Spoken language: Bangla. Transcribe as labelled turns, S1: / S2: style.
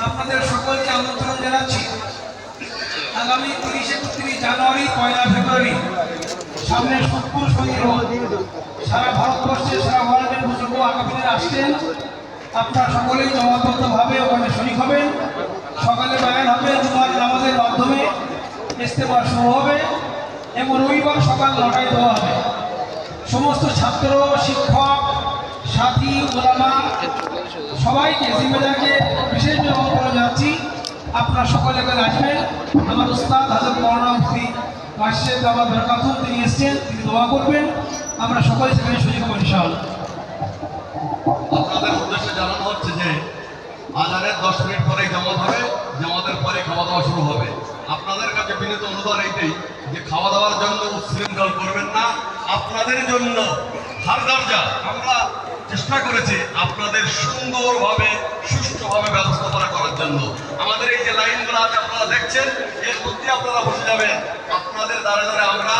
S1: আপনাদের সকলকে আমন্ত্রণ জানাচ্ছি আগামী 30 জানুয়ারি 1 ফেব্রুয়ারি সামনে শুক্র শনি সারা ভারতবর্ষে সারা ওয়ার্ল্ডের বুজুর্গ আগামীদের আসছেন। আপনারা সকলেই জমাবদ্ধভাবে ওখানে শরিক হবেন। সকালে বায়ান হবে, জুমার নামাজের মাধ্যমে ইস্তেমা শুরু হবে এবং রবিবার সকাল 9টায় দেওয়া হবে। সমস্ত ছাত্র, শিক্ষক, সাথী, ওলামা সবাইকে জিম্মেদারকে বিশেষভাবে আমন্ত্রণ জানাচ্ছি। আপনারা সকলে এখানে আসবেন। আমার উস্তাদ হযরত মাওলানা মুফতি মাসিদ দাওয়াত বরকাতুহ তিনি এসেছেন, তিনি দোয়া করবেন। আমরা সকলে সেখানে শরীক হব ইনশাআল্লাহ।
S2: আপনাদের উদ্দেশ্যে জানানো হচ্ছে যে আজানের 10 মিনিট পরেই জামাত হবে, জামাতের পরে খাওয়া দাওয়া শুরু হবে। আপনাদের কাছে বিনীত অনুরোধ এইটাই যে খাওয়া দাওয়ার জন্য উচ্ছৃঙ্খল করবেন না। আপনাদের জন্য হার দরজা আমরা চেষ্টা করেছি আপনাদের সুন্দরভাবে সুষ্ঠুভাবে ব্যবস্থাপনা করার জন্য। আমাদের এই যে লাইনগুলো আছে আপনারা দেখছেন, এর মধ্যে আপনারা বসে যাবেন। আপনাদের দ্বারা আমরা